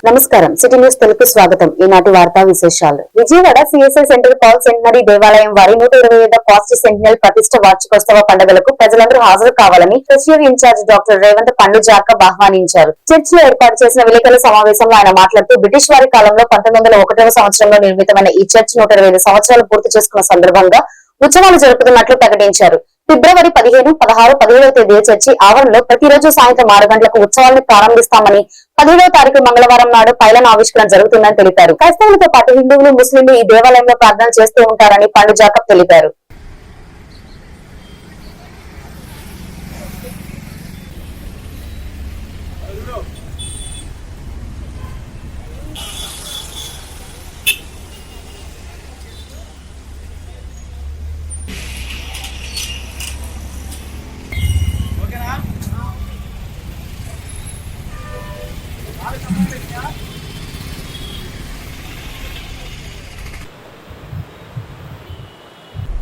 నమస్కారం, city news Telugu స్వాగతం. ఈనాటి వార్తా విశేషాలు. Vijayawada CSI centre Paul centenary దేవాలయం వారి 125వ పాజిటివ్ సెంటినల్ ప్రతిష్ట వార్షికోత్సవ పండుగలకు ప్రజలందరూ హాజరు కావాలని ట్రెజరీ ఇన్ఛార్జ్ డాక్టర్ రేవంత్ పండు జాకబ్ ఆహ్వానించారు. చర్చిలో ఏర్పాటు చేసిన విలేకరుల సమావేశంలో ఆయన మాట్లాడుతూ బ్రిటిష్ వారి కాలంలో 1901వ సంవత్సరంలో నిర్మితమైన ఈ చర్చ్ 125 సంవత్సరాలు పూర్తి చేసుకున్న సందర్భంగా ఉత్సవాలు జరుపుతున్నట్లు ప్రకటించారు. ఫిబ్రవరి 15, 16, 17వ తేదీల చర్చి ఆవరణలో ప్రతిరోజు సాయంత్రం 6 గంటలకు ఉత్సవాలను ప్రారంభిస్తామని, 17వ తారీఖు మంగళవారం నాడు పైలన్ ఆవిష్కరణ జరుగుతుందని తెలిపారు. క్రైస్తవులతో పాటు హిందువులు, ముస్లింలు ఈ దేవాలయంలో ప్రార్థన చేస్తూ ఉంటారని పండు జాకబ్ తెలిపారు.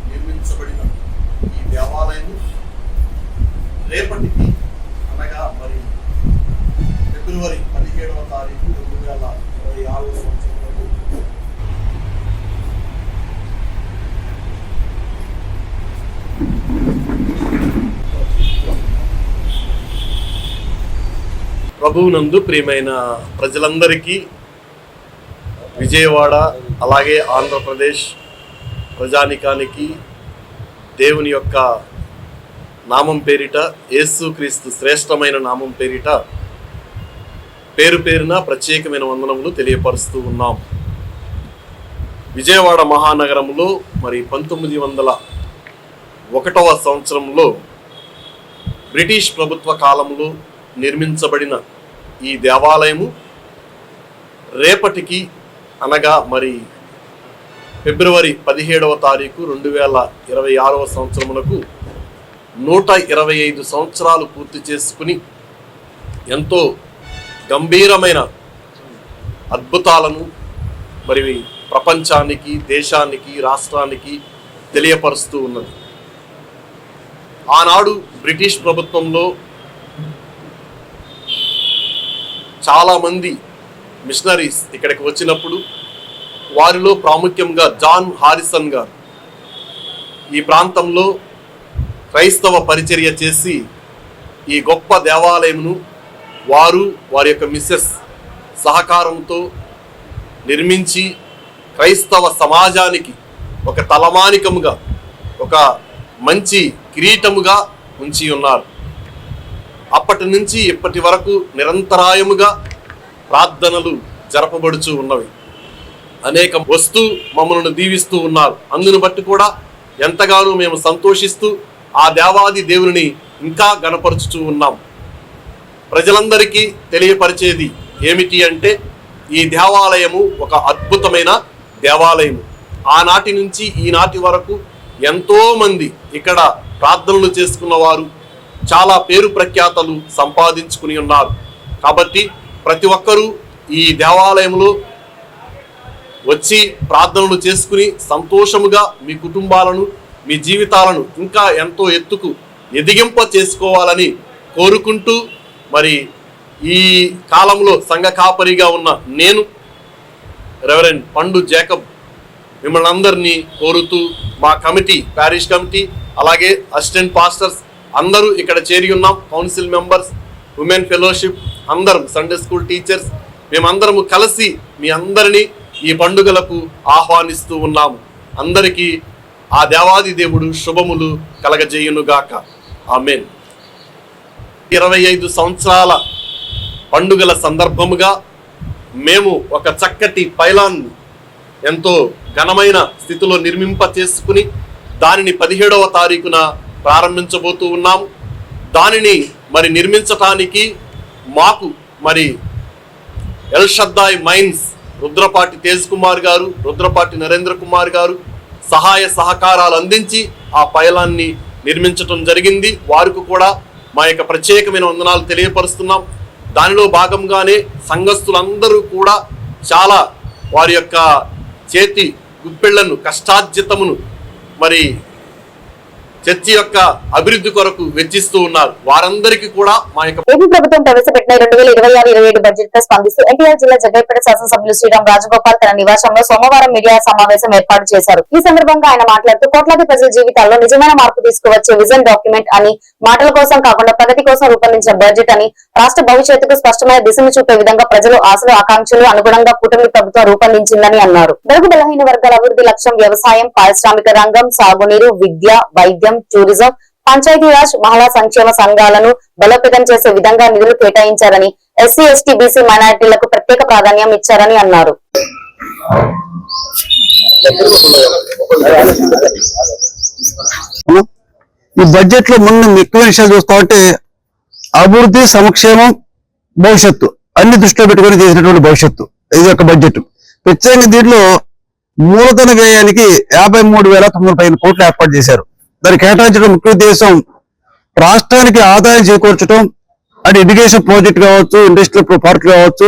నిర్మించబడిన ఈ దేవాలయం రేపటికి అనగా మరి ఫిబ్రవరి 17వ తారీఖు 2026వ సంవత్సరంలో ప్రభువునందు ప్రియమైన ప్రజలందరికీ విజయవాడ అలాగే ఆంధ్రప్రదేశ్ ప్రజానికానికి దేవుని యొక్క నామం పేరిట, యేసుక్రీస్తు శ్రేష్టమైన నామం పేరిట పేరు పేరున ప్రత్యేకమైన వందనములు తెలియపరుస్తూ ఉన్నాం. విజయవాడ మహానగరంలో మరి 1901వ సంవత్సరంలో బ్రిటిష్ ప్రభుత్వ కాలంలో నిర్మించబడిన ఈ దేవాలయము రేపటికి అనగా మరి ఫిబ్రవరి 17వ తారీఖు 2026వ సంవత్సరమునకు 125 సంవత్సరాలు పూర్తి చేసుకుని ఎంతో గంభీరమైన అద్భుతాలను మరి ప్రపంచానికి, దేశానికి, రాష్ట్రానికి తెలియపరుస్తూ ఉన్నది. ఆనాడు బ్రిటిష్ ప్రభుత్వంలో చాలామంది మిషనరీస్ ఇక్కడికి వచ్చినప్పుడు వారిలో ప్రాముఖ్యంగా జాన్ హారిసన్ గారు ఈ ప్రాంతంలో క్రైస్తవ పరిచర్య చేసి ఈ గొప్ప దేవాలయమును వారి యొక్క మిస్సెస్ సహకారంతో నిర్మించి క్రైస్తవ సమాజానికి ఒక తలమానికముగా, ఒక మంచి కిరీటముగా ఉంచి ఉన్నారు. అప్పటి నుంచి ఇప్పటి వరకు నిరంతరాయముగా ప్రార్థనలు జరపబడుచూ ఉన్నవి. అనేక వస్తూ మమ్మల్ని దీవిస్తూ ఉన్నారు. అందును బట్టి కూడా ఎంతగానో మేము సంతోషిస్తూ ఆ దేవాది దేవుని ఇంకా గణపరుచుతూ ఉన్నాం. ప్రజలందరికీ తెలియపరిచేది ఏమిటి అంటే, ఈ దేవాలయము ఒక అద్భుతమైన దేవాలయము. ఆనాటి నుంచి ఈనాటి వరకు ఎంతోమంది ఇక్కడ ప్రార్థనలు చేసుకున్న వారు చాలా పేరు ప్రఖ్యాతలు సంపాదించుకుని ఉన్నారు. కాబట్టి ప్రతి ఒక్కరూ ఈ దేవాలయంలో వచ్చి ప్రార్థనలు చేసుకుని సంతోషముగా మీ కుటుంబాలను, మీ జీవితాలను ఇంకా ఎంతో ఎత్తుకు ఎదిగింప చేసుకోవాలని కోరుకుంటూ, మరి ఈ కాలంలో సంఘ కాపరిగా ఉన్న నేను రెవరెండ్ పండు జాకబ్ మిమ్మల్ని అందరినీ కోరుతూ, మా కమిటీ, ప్యారిష్ కమిటీ, అలాగే అసిస్టెంట్ పాస్టర్స్ అందరూ ఇక్కడ చేరి ఉన్నాం. కౌన్సిల్ మెంబర్స్, ఉమెన్ ఫెలోషిప్, అందరం సండే స్కూల్ టీచర్స్, మేమందరము కలిసి మీ అందరినీ ఈ పండుగలకు ఆహ్వానిస్తూ ఉన్నాము. అందరికీ ఆ దేవాది దేవుడు శుభములు కలగజేయునుగాక. ఆమేన్. 25 సంవత్సరాల పండుగల సందర్భముగా మేము ఒక చక్కటి పైలాన్ ఎంతో ఘనమైన స్థితిలో నిర్మింప చేసుకుని దానిని 17వ తారీఖున ప్రారంభించబోతూ ఉన్నాము. దానిని మరి నిర్మించటానికి మాకు మరి ఎల్షద్దాయ్ మైన్స్ రుద్రపాటి తేజ్ కుమార్ గారు, రుద్రపాటి నరేంద్ర కుమార్ గారు సహాయ సహకారాలు అందించి ఆ పైలాన్ని నిర్మించటం జరిగింది. వారికి కూడా మా యొక్క ప్రత్యేకమైన వందనాలు తెలియపరుస్తున్నాం. దానిలో భాగంగానే సంఘస్థులందరూ కూడా చాలా వారి యొక్క చేతి గుప్పెళ్లను, కష్టార్జితమును మరి చర్చి యొక్క అభివృద్ధి కొరకు వెచ్చిస్తూ ఉన్నారు. వారందరికీ కూడా మా యొక్క ఏపీ ప్రభుత్వం ప్రవేశపెట్టిన 2026-27 బడ్జెట్ పై స్పందిస్తూ ఎన్టీఆర్ జిల్లా జగ్గైపేట శాసనసభ్యులు శ్రీరామ్ రాజగోపాల్ తన నివాసంలో సోమవారం మీడియా సమావేశం ఏర్పాటు చేశారు. ఈ సందర్భంగా ఆయన మాట్లాడుతూ కోట్లాది ప్రజల జీవితాల్లో నిజమైన మార్పు తీసుకువచ్చే విజన్ డాక్యుమెంట్ అని, మాటల కోసం కాకుండా ప్రగతి కోసం రూపొందించిన బడ్జెట్ అని, రాష్ట్ర భవిష్యత్తుకు స్పష్టమైన దిశను చూపే విధంగా ప్రజలు ఆశలు ఆకాంక్షలు అనుగుణంగా కూటమి ప్రభుత్వం రూపొందించిందని అన్నారు. బడుగు బలహీన వర్గాల అభివృద్ధి లక్ష్యం వ్యవసాయం, పారిశ్రామిక రంగం, సాగునీరు, విద్య, వైద్యం, టూరిజం, పంచాయతీరాజ్, మహిళా సంక్షేమ సంఘాలను బలోపేతం చేసే విధంగా నిధులు కేటాయించారని, ఎస్సీ, ఎస్టీ, బీసీ మైనారిటీలకు ప్రత్యేక ప్రాధాన్యం ఇచ్చారని అన్నారు. ఈ బడ్జెట్ లో ముందు ఎక్కువ విషయాలు చూస్తా ఉంటే అభివృద్ధి, సంక్షేమం, భవిష్యత్తు అన్ని దృష్టిలో పెట్టుకుని చేసినటువంటి భవిష్యత్తు ఇది ఒక బడ్జెట్. ప్రత్యేకంగా దీంట్లో మూలధన వ్యయానికి 53,900 కోట్లు ఏర్పాటు చేశారు. దాన్ని కేటాయించడం ముఖ్య ఉద్దేశం రాష్ట్రానికి ఆదాయం చేకూర్చడం, అంటే ఇరిగేషన్ ప్రాజెక్ట్ కావచ్చు, ఇండస్ట్రియల్ పార్క్ కావచ్చు,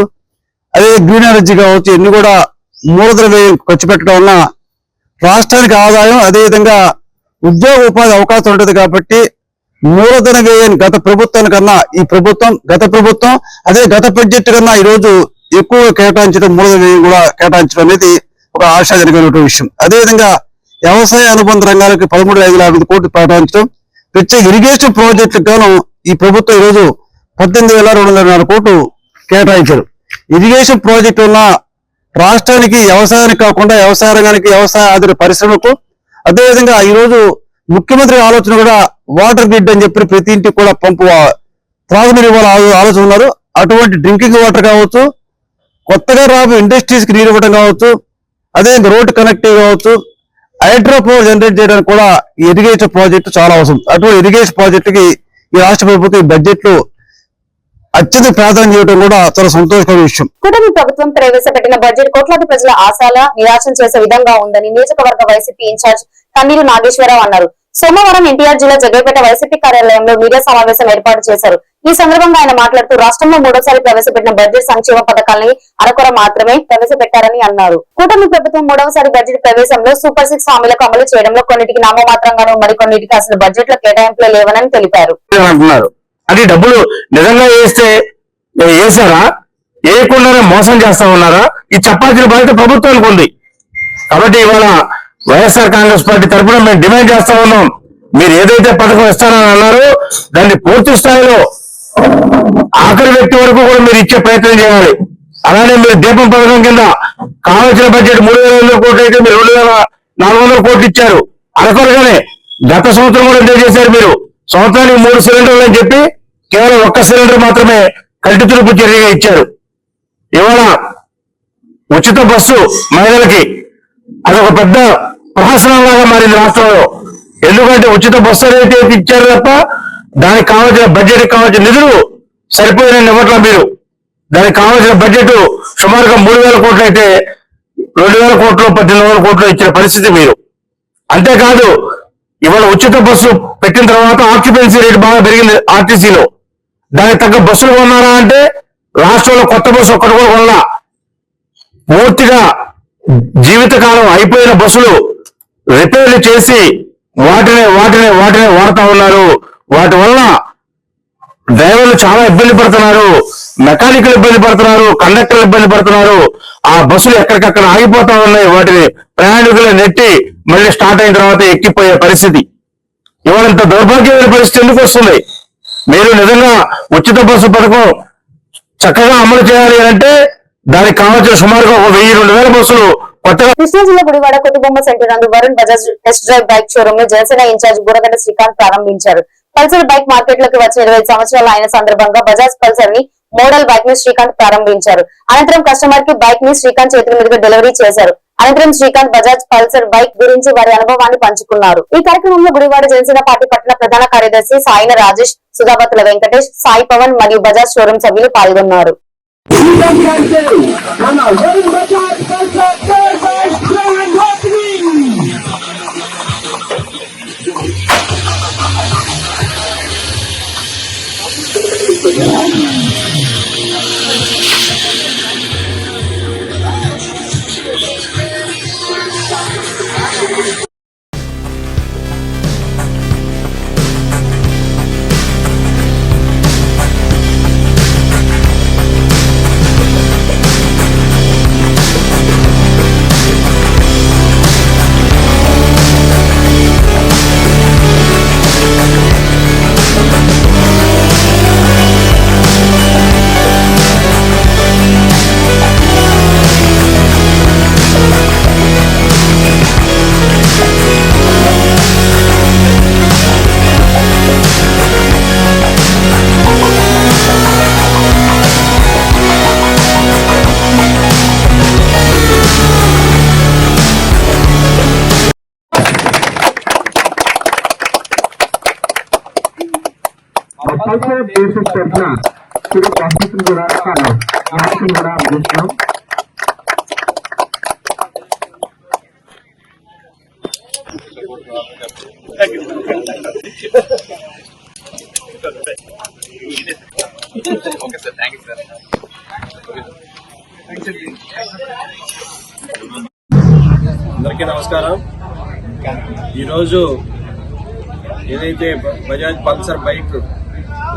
అదే గ్రీన్ ఎనర్జీ కావచ్చు, ఇన్ని కూడా మూలధన వ్యయం ఖర్చు పెట్టడం వల్ల రాష్ట్రానికి ఆదాయం, అదేవిధంగా ఉద్యోగ ఉపాధి అవకాశం ఉంటుంది. కాబట్టి మూలధన వ్యయాన్ని గత ప్రభుత్వానికన్నా ఈ ప్రభుత్వం, గత ప్రభుత్వం అదే గత బడ్జెట్ కన్నా ఈరోజు ఎక్కువ కేటాయించడం, మూలధన వ్యయం కూడా కేటాయించడం అనేది ఒక ఆశాజనకమైన విషయం. అదేవిధంగా వ్యవసాయ అనుబంధ రంగాలకు 13,550 కోట్లు కేటాయించడం, ప్రత్యేక ఇరిగేషన్ ప్రాజెక్టులకు గాను ఈ ప్రభుత్వం ఈరోజు 18,204 కోట్లు కేటాయించారు. ఇరిగేషన్ ప్రాజెక్టు వల్ల రాష్ట్రానికి వ్యవసాయానికి కాకుండా వ్యవసాయ రంగానికి, వ్యవసాయ ఆధారిత పరిశ్రమకు, అదేవిధంగా ఈరోజు ముఖ్యమంత్రి ఆలోచన కూడా వాటర్ గ్రిడ్ అని చెప్పి ప్రతి ఇంటికి కూడా పంపు త్రాగునీరు ఇవ్వాలని ఆలోచన ఉన్నారు. అటువంటి డ్రింకింగ్ వాటర్ కావచ్చు, కొత్తగా రాబో ఇండస్ట్రీస్ కి నీరు ఇవ్వడం కావచ్చు, అదేవిధంగా రోడ్డు కనెక్టివ్ కావచ్చు, హైడ్రో పవర్ జనరేట్ చేయడానికి కూడా ఈ ఇరిగేషన్ ప్రాజెక్టు చాలా అవసరం. అటువంటి ఇరిగేషన్ ప్రాజెక్టుకి ఈ రాష్ట్ర ప్రభుత్వం ఈ బడ్జెట్ లో అత్యధిక ప్రాధాన్యం ఇవ్వడం కూడా చాలా సంతోషకరమైన విషయం. కూటమి ప్రభుత్వం ప్రవేశపెట్టిన బడ్జెట్ కోట్లాది ప్రజల ఆశాల నిరాశం చేసే విధంగా ఉందని నియోజకవర్గ వైసీపీ ఇన్ఛార్జ్ కన్నీరు నాగేశ్వరరావు అన్నారు. సోమవారం ఎన్టీఆర్ జిల్లా జగ్గైపేట వైసీపీ కార్యాలయంలో మీడియా సమావేశం ఏర్పాటు చేశారు. ఈ సందర్భంగా ఆయన మాట్లాడుతూ రాష్ట్రంలో మూడోసారి ప్రవేశపెట్టిన బడ్జెట్ సంక్షేమ పథకాలని అరకొర మాత్రమే ప్రవేశపెట్టారని అన్నారు. కూటమి ప్రభుత్వం మూడవసారి బడ్జెట్ ప్రవేశంలో సూపర్ 6 హామీలకు అమలు చేయడంలో కొన్నిటికి నామమాత్రంగానూ మరికొన్నిటికి అసలు బడ్జెట్ లో కేటాయింపులే లేవని తెలిపారు. అది డబ్బులు నిజంగా వేసారా, వేయకుండానే మోసం చేస్తా ఉన్నారా? ఈ చెప్పాల్సిన బాధ్యత ప్రభుత్వానికి ఉంది. కాబట్టి ఇవాళ వైఎస్ఆర్ కాంగ్రెస్ పార్టీ తరఫున మేము డిమాండ్ చేస్తా ఉన్నాం, మీరు ఏదైతే పథకం ఇస్తారని అన్నారో దాన్ని పూర్తి స్థాయిలో ఆఖరి వ్యక్తి వరకు కూడా మీరు ఇచ్చే ప్రయత్నం చేయాలి. అలానే మీరు దీపం పథకం కింద కావాల్సిన బడ్జెట్ 3,500 కోట్లు అయితే మీరు 2,400 కోట్లు ఇచ్చారు. అరకొరగానే గత సంవత్సరం కూడా ఎంజాయ్ చేశారు. మీరు సంవత్సరానికి 3 సిలిండర్లు అని చెప్పి కేవలం 1 సిలిండర్ మాత్రమే కంటి తురుపు చర్యగా ఇచ్చారు. ఇవాళ ఉచిత బస్సు మహిళలకి అదొక పెద్ద ప్రహసనంలాగా మారింది రాష్ట్రంలో. ఎందుకంటే ఉచిత బస్సు అయితే ఇచ్చారు తప్ప దానికి కావాల్సిన బడ్జెట్ కావాల్సిన నిధులు సరిపోయిన ఇవ్వట్లా. మీరు దానికి కావాల్సిన బడ్జెట్ సుమారుగా 3,000 కోట్లు అయితే 2,000 కోట్లు 18,000 కోట్లు ఇచ్చిన పరిస్థితి మీరు. అంతేకాదు ఇవాళ ఉచిత బస్సు పెట్టిన తర్వాత ఆక్యుపెన్సీ రేట్ బాగా పెరిగింది ఆర్టీసీలో. దానికి తగ్గ బస్సులు కొన్నారా అంటే రాష్ట్రంలో కొత్త బస్సు ఒక్కటి కూడా కొన్నా. పూర్తిగా జీవితకాలం అయిపోయిన బస్సులు రిపేర్లు చేసి వాటినే వాడుతా ఉన్నారు. వాటి వల్ల డ్రైవర్లు చాలా ఇబ్బంది పడుతున్నారు, మెకానికల్ ఇబ్బంది పడుతున్నారు, కండక్టర్లు ఇబ్బంది పడుతున్నారు. ఆ బస్సులు ఎక్కడికక్కడ ఆగిపోతా ఉన్నాయి. వాటిని ప్రయాణికులు నెట్టి మళ్ళీ స్టార్ట్ అయిన తర్వాత ఎక్కిపోయే పరిస్థితి. ఇవాళ ఇంత దౌర్భాగ్యమైన పరిస్థితి ఎందుకు వస్తుంది? మీరు నిజంగా ఉచిత బస్సు పథకం చక్కగా అమలు చేయాలి అంటే దానికి కావాల్సిన సుమారుగా 1,000-2,000 బస్సులు కొత్తగా. కృష్ణా జిల్లా గుడివాడ కొత్తబొమ్మ సెంటర్ నందు Varun Bajaj test drive bike showroom ను జనసేన ఇన్ఛార్జ్ బూరగడ్డ శ్రీకాంత్ ప్రారంభించారు. పల్సర్ బైక్ మార్కెట్ లోకి వచ్చిన 25 సంవత్సరాలు అయిన సందర్భంగా బజాజ్ పల్సర్ ని మోడల్ బైక్ ని శ్రీకాంత్ ప్రారంభించారు. అనంతరం కస్టమర్ కి బైక్ ని శ్రీకాంత్ చేతుల మీదుగా డెలివరీ చేశారు. అనంతరం శ్రీకాంత్ బజాజ్ పల్సర్ బైక్ గురించి వారి అనుభవాన్ని పంచుకున్నారు. ఈ కార్యక్రమంలో గుడివాడ జనసేన పార్టీ పట్టణ ప్రధాన కార్యదర్శి సాయిన రాజేష్, సుధాపతుల వెంకటేష్, సాయి పవన్ మరియు బజాజ్ షోరూమ్ సభ్యులు పాల్గొన్నారు. సిఎస్ఎస్ తరఫున చిరు ప్రాసెస్ కూడా యాక్షన్ కూడా చేస్తున్నాం. అందరికీ నమస్కారం. ఈరోజు ఏదైతే బజాజ్ పల్సర్ బైక్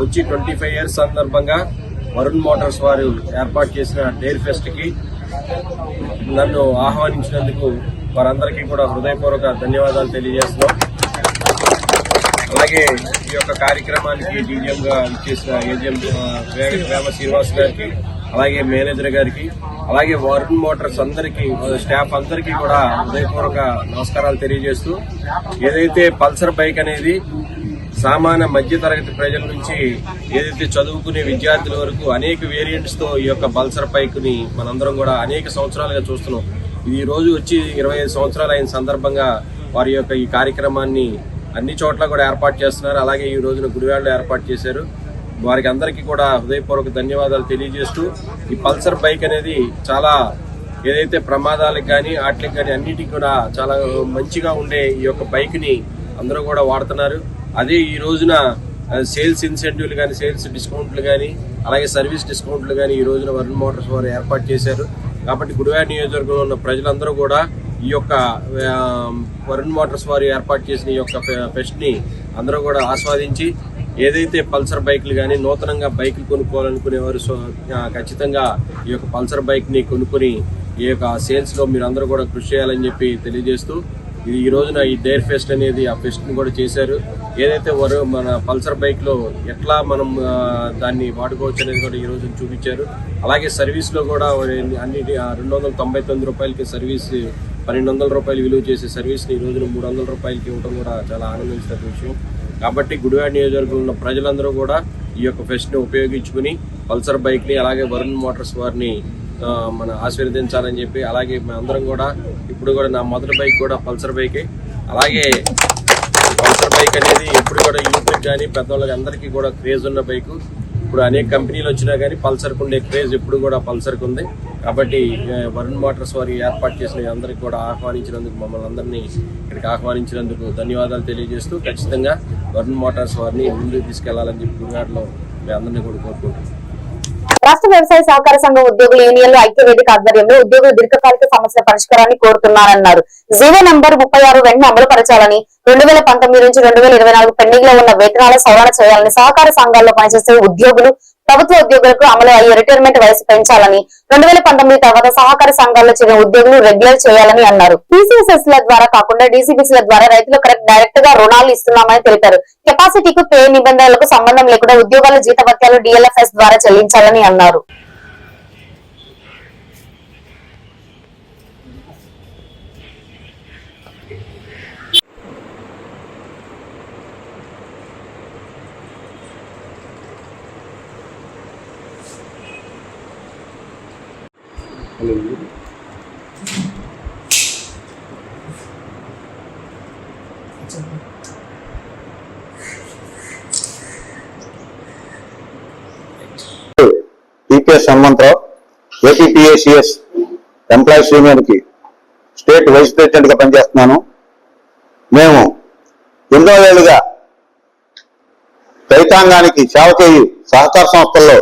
వచ్చి 25 years సందర్భంగా వరుణ్ మోటార్స్ వారు ఏర్పాటు చేసిన డైర్ ఫెస్ట్ కి నన్ను ఆహ్వానించినందుకు వారందరికీ కూడా హృదయపూర్వక ధన్యవాదాలు తెలియజేస్తున్నాం. అలాగే ఈ యొక్క కార్యక్రమానికి డీజీఎం గా ఇచ్చేసిన ఏజీఎం వేమ శ్రీనివాస్ గారికి, అలాగే మేనేజర్ గారికి, అలాగే వరుణ్ మోటార్స్ అందరికీ, స్టాఫ్ అందరికీ కూడా హృదయపూర్వక నమస్కారాలు తెలియజేస్తూ, ఏదైతే పల్సర్ బైక్ అనేది సామాన్య మధ్య తరగతి ప్రజల నుంచి ఏదైతే చదువుకునే విద్యార్థుల వరకు అనేక వేరియంట్స్ తో ఈ యొక్క పల్సర్ బైక్ ని మనందరం కూడా అనేక సంవత్సరాలుగా చూస్తున్నాం. ఈ రోజు వచ్చి 25 సంవత్సరాలు అయిన సందర్భంగా వారి యొక్క ఈ కార్యక్రమాన్ని అన్ని చోట్ల కూడా ఏర్పాటు చేస్తున్నారు. అలాగే ఈ రోజున గుడివాడలో ఏర్పాటు చేశారు. వారికి అందరికీ కూడా హృదయపూర్వక ధన్యవాదాలు తెలియజేస్తూ, ఈ పల్సర్ బైక్ అనేది చాలా ఏదైతే ప్రమాదాలకు కానీ వాటికి కానీ అన్నిటికీ కూడా చాలా మంచిగా ఉండే ఈ యొక్క బైక్ ని అందరూ కూడా వాడుతున్నారు. అదే ఈ రోజున సేల్స్ ఇన్సెంటివ్లు కానీ, సేల్స్ డిస్కౌంట్లు కానీ, అలాగే సర్వీస్ డిస్కౌంట్లు కానీ ఈ రోజున వరుణ్ మోటార్స్ వారు ఏర్పాటు చేశారు. కాబట్టి గుడివాడ నియోజకవర్గంలో ఉన్న ప్రజలందరూ కూడా ఈ యొక్క వరుణ్ మోటార్స్ వారు ఏర్పాటు చేసిన ఈ యొక్క ఫెస్ట్ ని అందరూ కూడా ఆస్వాదించి, ఏదైతే పల్సర్ బైక్లు కానీ నూతనంగా బైక్లు కొనుక్కోవాలనుకునేవారు ఖచ్చితంగా ఈ యొక్క పల్సర్ బైక్ ని కొనుక్కొని ఈ యొక్క సేల్స్ లో మీరు అందరూ కూడా కృషి చేయాలని చెప్పి తెలియజేస్తూ, ఇది ఈ రోజున ఈ డైర్ ఫెస్ట్ అనేది ఆ ఫెస్ట్ ని కూడా చేశారు. ఏదైతే మన పల్సర్ బైక్ లో ఎట్లా మనం దాన్ని వాడుకోవచ్చు అనేది కూడా ఈ రోజు చూపించారు. అలాగే సర్వీస్ లో కూడా అన్ని 299 రూపాయలకి సర్వీస్, 1200 రూపాయలు విలువ చేసే సర్వీస్ ని ఈ రోజున 300 రూపాయలకి ఇవ్వడం కూడా చాలా ఆనందించిన విషయం. కాబట్టి గుడివాడ నియోజకవర్గంలో ఉన్న ప్రజలందరూ కూడా ఈ యొక్క ఫెస్ట్ ని ఉపయోగించుకుని పల్సర్ బైక్ ని, అలాగే వరుణ్ మోటార్స్ వారిని మన ఆశీర్వదించాలని చెప్పి, అలాగే అందరం కూడా ఇప్పుడు కూడా నా మొదటి బైక్ కూడా పల్సర్ బైకే. అలాగే పల్సర్ బైక్ అనేది ఎప్పుడు కూడా యూత్ కానీ పెద్దవాళ్ళకి అందరికీ కూడా క్రేజ్ ఉన్న బైక్. ఇప్పుడు అనేక కంపెనీలు వచ్చినా కానీ పల్సర్కు ఉండే క్రేజ్ ఎప్పుడు కూడా పల్సర్కు ఉంది. కాబట్టి వరుణ్ మోటార్స్ వారి ఏర్పాటు చేసిన అందరికీ కూడా ఆహ్వానించినందుకు, మమ్మల్ని అందరినీ ఇక్కడికి ఆహ్వానించినందుకు ధన్యవాదాలు తెలియజేస్తూ, ఖచ్చితంగా వరుణ్ మోటార్స్ వారిని ముందుకు తీసుకెళ్లాలని చెప్పి గుడివాడలో మేము అందరినీ కూడా కోరుకుంటున్నాం. రాష్ట్ర వ్యవసాయ సహకార సంఘం ఉద్యోగుల యూనియన్లు ఐక్య వేదిక ఆధ్వర్యంలో ఉద్యోగుల దీర్ఘకాలిక సమస్యల పరిష్కారాన్ని కోరుతున్నారన్నారు. జీవో నంబర్ 36 వెంటనే అమలు పరచాలని, 2019 నుంచి 2024 పెండింగ్ లో ఉన్న వేతనాల సవరణ చేయాలని, సహకార సంఘాల్లో పనిచేసే ఉద్యోగులు, ప్రభుత్వ ఉద్యోగులకు అమలు అయ్యే రిటైర్మెంట్ వయసు పెంచాలని, 2019 తర్వాత సహకార సంఘాల్లో చేరిన ఉద్యోగులు రెగ్యులర్ చేయాలని అన్నారు. టీసీఎస్ఎస్ ల ద్వారా కాకుండా డీసీబీసీల ద్వారా రైతులకు డైరెక్ట్ గా రుణాలు ఇస్తున్నామని తెలిపారు. కెపాసిటీకు పే నిబంధనలకు సంబంధం లేకుండా ఉద్యోగాల జీతభత్యాలు డిఎల్ఎఫ్ఎస్ ద్వారా చెల్లించాలని అన్నారు. టీపీఎస్ హనుమంతరావు, ఏపీపీఏసీఎస్ ఎంప్లాయీస్ యూనియన్ కి స్టేట్ వైస్ ప్రెసిడెంట్ గా పనిచేస్తున్నాను. మేము ఎన్నో ఏళ్లుగా రైతాంగానికి సేవ చేయు సహకార సంస్థల్లో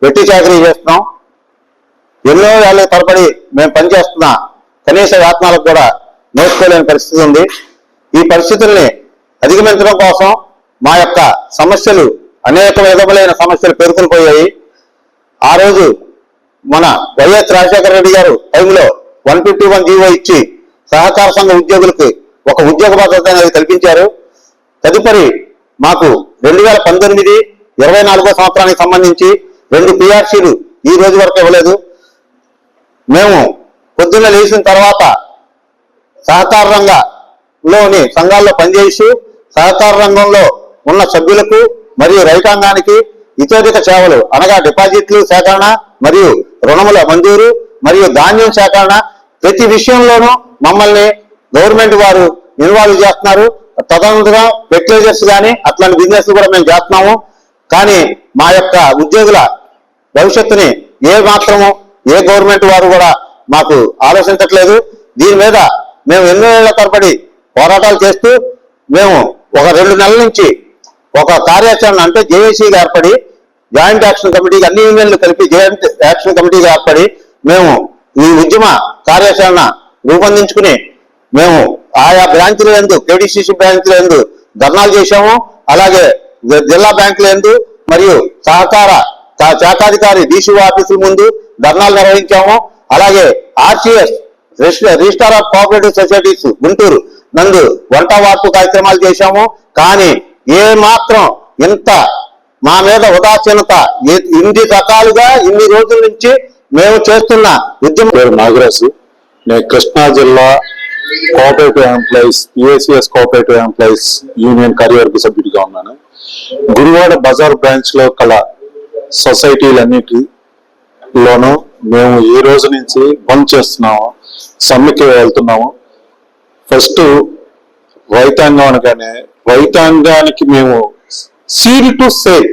వెట్టి చాకరీ చేస్తున్నాం. ఎన్నో ఏళ్ళ తరబడి మేము పనిచేస్తున్న కనీస వేతనాలకు కూడా నోచుకోలేని పరిస్థితి ఉంది. ఈ పరిస్థితుల్ని అధిగమించడం కోసం మా యొక్క సమస్యలు, అనేక విధములైన సమస్యలు పేర్కొని పోయాయి. ఆ రోజు మన వైఎస్ రాజశేఖర రెడ్డి గారు టైంలో 151 జీవో ఇచ్చి సహకార సంఘ ఉద్యోగులకు ఒక ఉద్యోగ భద్రత అనేది కల్పించారు. తదుపరి మాకు 2019, 24వ సంవత్సరానికి సంబంధించి 2 పిఆర్సీలు ఈ రోజు వరకు ఇవ్వలేదు. మేము పొద్దున్న లేచిన తర్వాత సహకార రంగంలోని సంఘాల్లో పనిచేసి సహకార రంగంలో ఉన్న సభ్యులకు మరియు రైతాంగానికి ఇతోధిక సేవలు అనగా డిపాజిట్లు సేకరణ మరియు రుణముల మంజూరు మరియు ధాన్యం సేకరణ ప్రతి విషయంలోనూ మమ్మల్ని గవర్నమెంట్ వారు ఇన్వాల్వ్ చేస్తున్నారు. తదనంతరం ఫెర్టిలైజర్స్ కానీ అట్లాంటి బిజినెస్ కూడా మేము చేస్తున్నాము. కానీ మా యొక్క ఉద్యోగుల భవిష్యత్తుని ఏ మాత్రము ఏ గవర్నమెంట్ వారు కూడా మాకు ఆలోచించట్లేదు. దీని మీద మేము ఎన్నో ఏళ్ల తరబడి పోరాటాలు చేస్తూ మేము ఒక 2 నెలల నుంచి ఒక కార్యాచరణ అంటే జేఏసీగా ఏర్పడి జాయింట్ యాక్షన్ కమిటీ అన్ని యూనియన్లు కలిపి జాయింట్ యాక్షన్ కమిటీగా ఏర్పడి మేము ఈ ఉద్యమ కార్యాచరణ రూపొందించుకుని మేము ఆయా బ్రాంచ్ల యందు కేడీసీసీ బ్రాంచ్ల యందు ధర్నాలు చేశాము. అలాగే జిల్లా బ్యాంకుల యందు మరియు శాఖాధికారి డీసీఓ ఆఫీసుల ముందు ధర్నాలు నిర్వహించాము. అలాగే RCS registrar of cooperative societies Guntur నందు వంట వార్పు కార్యక్రమాలు చేశాము. కానీ ఏ మాత్రం ఇంత మా మీద ఉదాసీనత ఇన్ని రకాలుగా ఇన్ని రోజుల నుంచి మేము చేస్తున్న ఉద్యమం. నాగరాజు, నేను కృష్ణా జిల్లా cooperative employees యుఎస్సిఎస్ cooperative employees union కార్యవర్గ సభ్యుడిగా ఉన్నాను. గురువాడ బజార్ బ్రాంచ్ లో కల సొసైటీలన్నిటిలోనూ మేము ఈ రోజు నుంచి బంద్ చేస్తున్నాము, సమ్మెకి వెళ్తున్నాము. ఫస్ట్ రైతాంగం అనగానే రైతాంగానికి మేము సీడ్ టు సేల్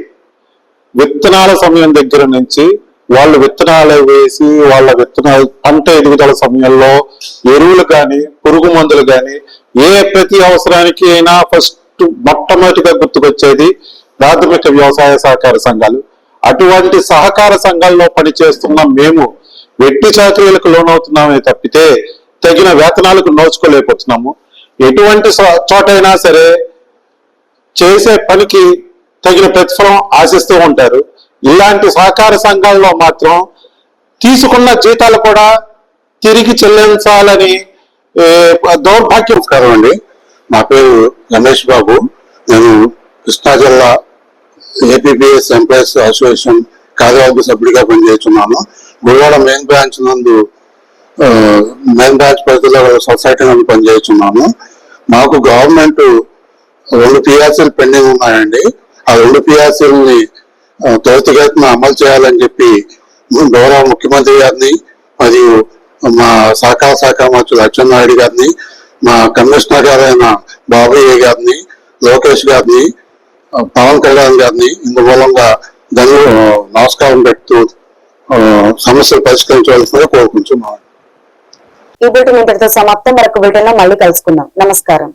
విత్తనాల సమయం దగ్గర నుంచి వాళ్ళు విత్తనాలు వేసి వాళ్ళ విత్తనాలు పంట ఎదుగుదల సమయంలో ఎరువులు కానీ పురుగు మందులు కానీ ప్రతి అవసరానికి అయినా ఫస్ట్ మొట్టమొదటిగా గుర్తుకొచ్చేది ప్రాథమిక వ్యవసాయ సహకార సంఘాలు. అటువంటి సహకార సంఘాల్లో పనిచేస్తున్న మేము వెట్టి చాకరీలకు లోనవుతున్నామే తప్పితే తగిన వేతనాలకు నోచుకోలేకపోతున్నాము. ఎటువంటి చోటైనా సరే చేసే పనికి తగిన ప్రతిఫలం ఆశిస్తూ ఉంటారు. ఇలాంటి సహకార సంఘాల్లో మాత్రం తీసుకున్న జీతాలు కూడా తిరిగి చెల్లించాలని దౌర్భాగ్యం. నమస్కారం అండి, నా పేరు రమేష్ బాబు. నేను కృష్ణా జిల్లా ఏపీపీఎస్ ఎంప్లాయీస్ అసోసియేషన్ కార్యవర్గ సభ్యుడిగా పనిచేస్తున్నాను. గురువాడ మెయిన్ బ్రాంచ్ నందు మెయిన్ బ్రాంచ్ పరిధిలో సొసైటీ నందు పనిచేస్తున్నాను. మాకు గవర్నమెంట్ 2 పిఆర్సీలు పెండింగ్ ఉన్నాయండి. ఆ 2 పిఆర్సీలని త్వరితగతిన అమలు చేయాలని చెప్పి గౌరవ ముఖ్యమంత్రి గారిని మరియు మా సహకార శాఖ మంత్రి అచ్చెన్నాయుడు గారిని, మా కమిషనర్ గారైన బాబయ్య గారిని, లోకేష్ గారిని, పవన్ కళ్యాణ్ గారిని ఇందుమూలంగా నమస్కారం పెడుతూ సమస్యలు పరిష్కరించవలసిందిగా కోరుకుంటున్నాను. ఈ బులెటిన్ ఇంతటితో సమాప్తం. మరొక బులెటిన్ లో మళ్ళీ కలుసుకుందాం. నమస్కారం.